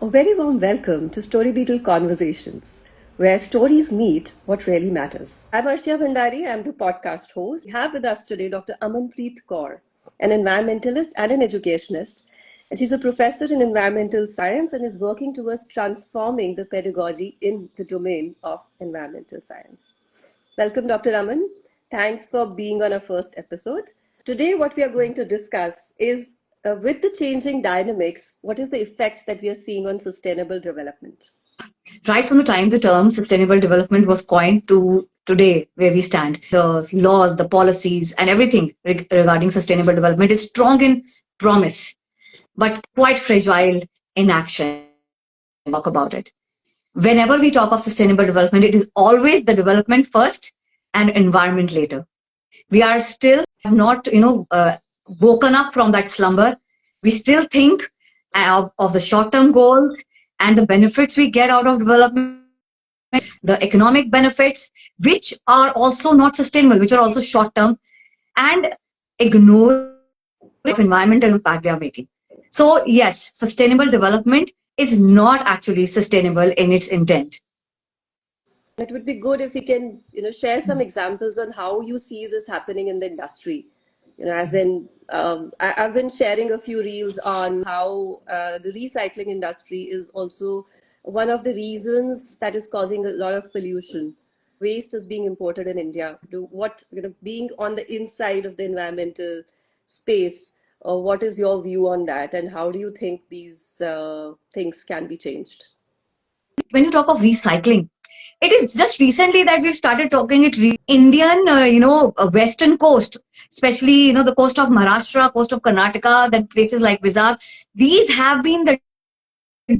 A very warm welcome to Storybeetle Conversations, where stories meet what really matters. I'm Arshia Bhandari, I'm the podcast host. We have with us today Dr. Amanpreet Kaur, an environmentalist and an educationist. And she's a professor in environmental science and is working towards transforming the pedagogy in the domain of environmental science. Welcome, Dr. Aman. Thanks for being on our first episode. Today, what we are going to discuss is with the changing dynamics, what is the effects that we are seeing on sustainable development? Right from the time the term sustainable development was coined to today, where we stand, the laws, the policies, and everything regarding sustainable development is strong in promise, but quite fragile in action. Talk about it. Whenever we talk of sustainable development, it is always the development first and environment later. We are still not, woken up from that slumber. We still think of the short-term goals and the benefits we get out of development, the economic benefits, which are also not sustainable, which are also short-term, and ignore the environmental impact they are making. So yes, sustainable development is not actually sustainable in its intent. It would be good if we can, share some examples on how you see this happening in the industry. As in, I've been sharing a few reels on how the recycling industry is also one of the reasons that is causing a lot of pollution. Waste is being imported in India. Being on the inside of the environmental space, what is your view on that, and how do you think these things can be changed? When you talk of recycling, it is just recently that we've started talking it. Indian, western coast, especially the coast of Maharashtra, coast of Karnataka, then places like Vizag. These have been the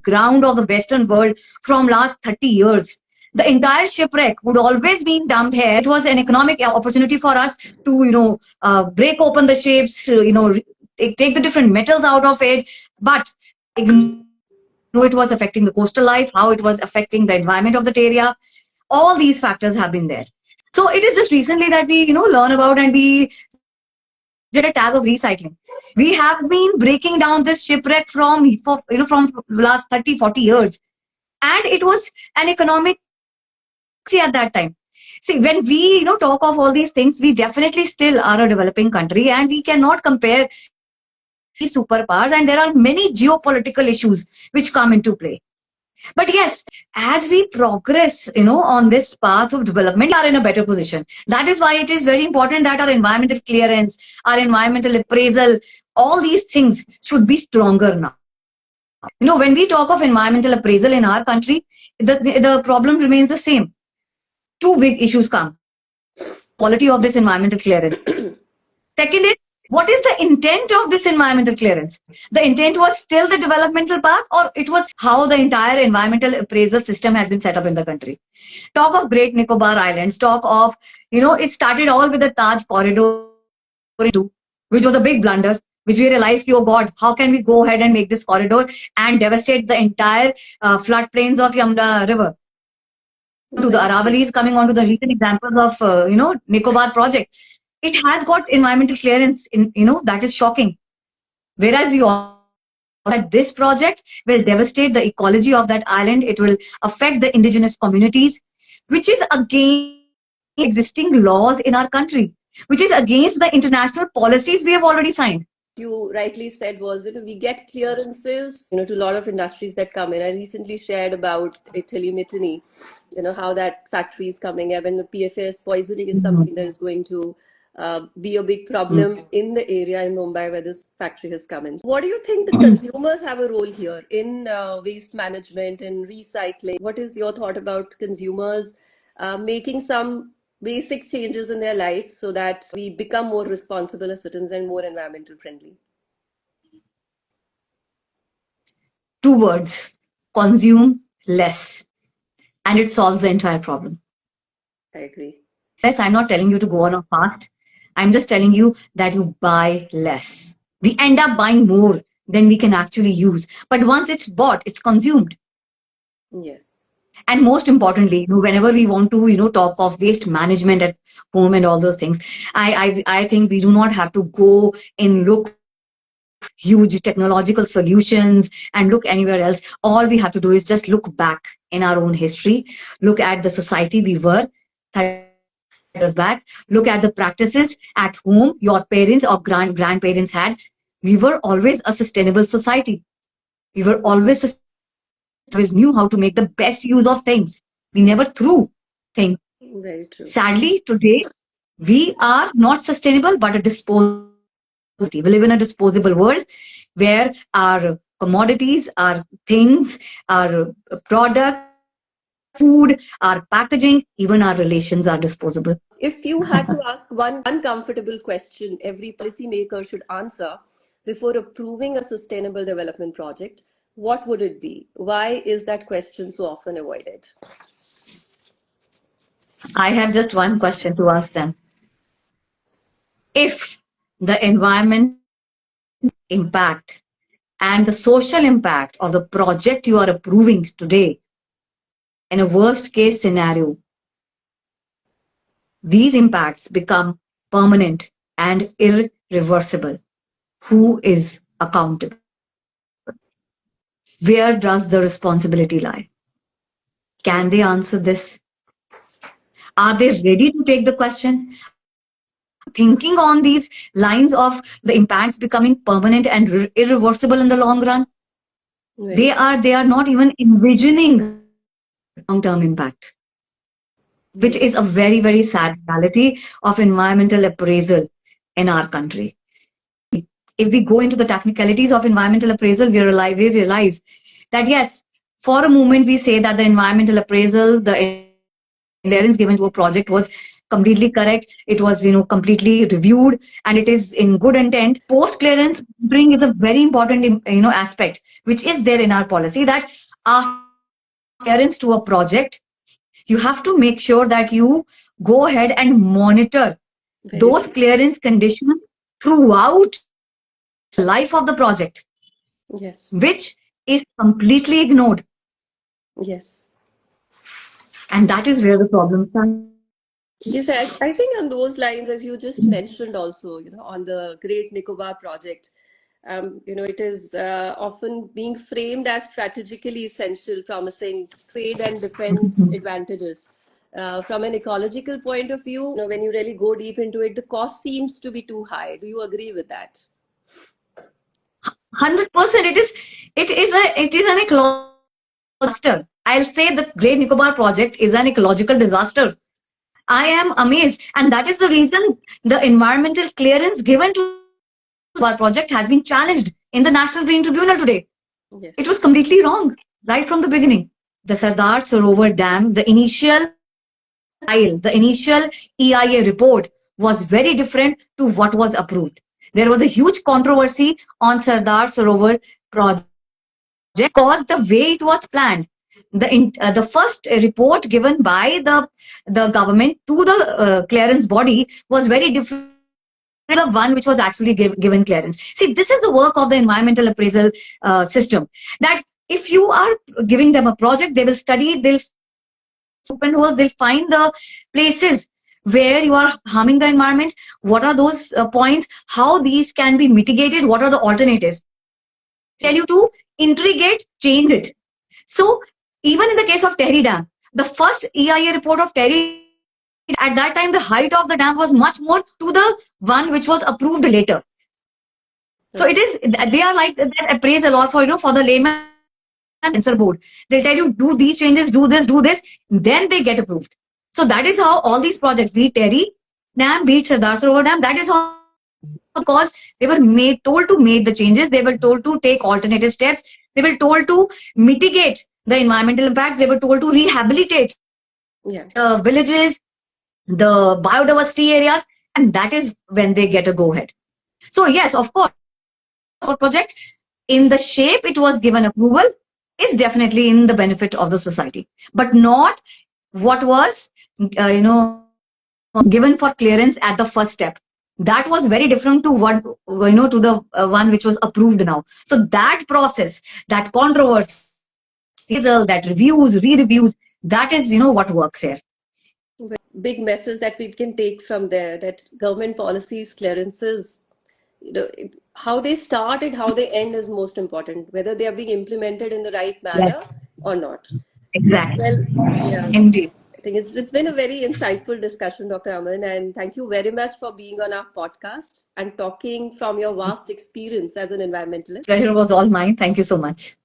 ground of the Western world from last 30 years. The entire shipwreck would always be dumped here. It was an economic opportunity for us to, break open the ships, take the different metals out of it, but how it was affecting the coastal life, how it was affecting the environment of that area. All these factors have been there. So it is just recently that we, learn about and we get a tag of recycling. We have been breaking down this shipwreck from last 30, 40 years. And it was an economic at that time. See, when we, talk of all these things, we definitely still are a developing country and we cannot compare superpowers, and there are many geopolitical issues which come into play. But yes, as we progress, on this path of development, we are in a better position. That is why it is very important that our environmental clearance, our environmental appraisal, all these things should be stronger now. When we talk of environmental appraisal in our country, the problem remains the same. Two big issues come. Quality of this environmental clearance. Second is, what is the intent of this environmental clearance? The intent was still the developmental path, or it was how the entire environmental appraisal system has been set up in the country. Talk of Great Nicobar Islands, talk of, it started all with the Taj corridor, which was a big blunder, which we realized, oh God, how can we go ahead and make this corridor and devastate the entire floodplains of Yamuna River? To the Aravalis, coming on to the recent examples of, Nicobar project. It has got environmental clearance, that is shocking. Whereas we all that this project will devastate the ecology of that island. It will affect the indigenous communities, which is against existing laws in our country, which is against the international policies we have already signed. You rightly said was, we get clearances, to a lot of industries that come in. I recently shared about Italy, Mitani, how that factory is coming up, and the PFAS poisoning is something that is going to be a big problem in the area in Mumbai where this factory has come in. What do you think the consumers have a role here in waste management and recycling? What is your thought about consumers making some basic changes in their life so that we become more responsible as citizens and more environmental friendly? Two words: consume less, and it solves the entire problem. I agree. Yes, I'm not telling you to go on a fast. I'm just telling you that you buy less. We end up buying more than we can actually use. But once it's bought, it's consumed. Yes. And most importantly, whenever we want to, talk of waste management at home and all those things, I think we do not have to go and look huge technological solutions and look anywhere else. All we have to do is just look back in our own history, look at the society we were 30 years back, look at the practices at home your parents or grandparents had. We were always a sustainable society. We were always sustainable. We always knew how to make the best use of things. We never Yes. threw things. Very true. Sadly, today we are not sustainable but a disposable society. We live in a disposable world where our commodities, our things, our products, our food, our packaging, even our relations are disposable. If you had to ask one uncomfortable question every policymaker should answer before approving a sustainable development project, what would it be? Why is that question so often avoided? I have just one question to ask them. If the environmental impact and the social impact of the project you are approving today, in a worst case scenario, these impacts become permanent and irreversible, who is accountable? Where does the responsibility lie? Can they answer this? Are they ready to take the question? Are they thinking on these lines of the impacts becoming permanent and irreversible in the long run? Very They true. are they are not even envisioning long-term impact, which is Yes. a very, very sad reality of environmental appraisal in our country. If we go into the technicalities of environmental appraisal, we realize that yes, for a moment we say that the environmental appraisal, the clearance given to a project was completely correct. It was, completely reviewed, and it is in good intent. Post clearance monitoring is a very important, aspect which is there in our policy, that after clearance to a project, you have to make sure that you go ahead and monitor Very those true. clearance conditions throughout the life of the project, Yes. which is completely ignored. Yes. And that is where the problem starts. Yes, I think on those lines, as you just mentioned also, on the Great Nicobar project, it is often being framed as strategically essential, promising trade and defense advantages. From an ecological point of view, when you really go deep into it, the cost seems to be too high. Do you agree with that? 100%. It is an ecological disaster. I'll say the Great Nicobar project is an ecological disaster. I am amazed, and that is the reason the environmental clearance given to Nicobar project has been challenged in the National Green Tribunal today. It was Yes. completely wrong right from the beginning. The Sardar Sarovar Dam, the initial EIA report was very different to what was approved. There was a huge controversy on Sardar Sarovar project because the way it was planned, the first report given by the government to the clearance body was very different from the one which was actually given clearance. See, this is the work of the environmental appraisal system. That if you are giving them a project, they will study, they'll open holes, they'll find the places where you are harming the environment, what are those points, how these can be mitigated, what are the alternatives. Tell Yeah. you to integrate, change it. So even in the case of Tehri Dam, the first EIA report of Tehri, at that time the height of the dam was much more to the one which was approved later. So it Okay. is, they are like that appraisal, or for the layman censor board. They'll tell you do these changes, do this, then they get approved. So that is how all these projects, be it Terry Dam, be it Sardar Sarovar Dam, that is how, because they were told to make the changes, they were told to take alternative steps, they were told to mitigate the environmental impacts, they were told to rehabilitate Yeah. the villages, the biodiversity areas, and that is when they get a go ahead. So yes, of course, project in the shape it was given approval is definitely in the benefit of the society, but not what was given for clearance at the first step. That was very different to what to the one which was approved now. So that process, that controversy, that reviews, re-reviews, that is what works here. Big message that we can take from there, that government policies, clearances, how they start and how they end is most important, whether they are being implemented in the right Yes, manner or not. exactly. Well, yeah. Indeed. I think it's been a very insightful discussion, Dr. Aman, and thank you very much for being on our podcast and talking from your vast experience as an environmentalist. Pleasure was all mine. Thank you so much.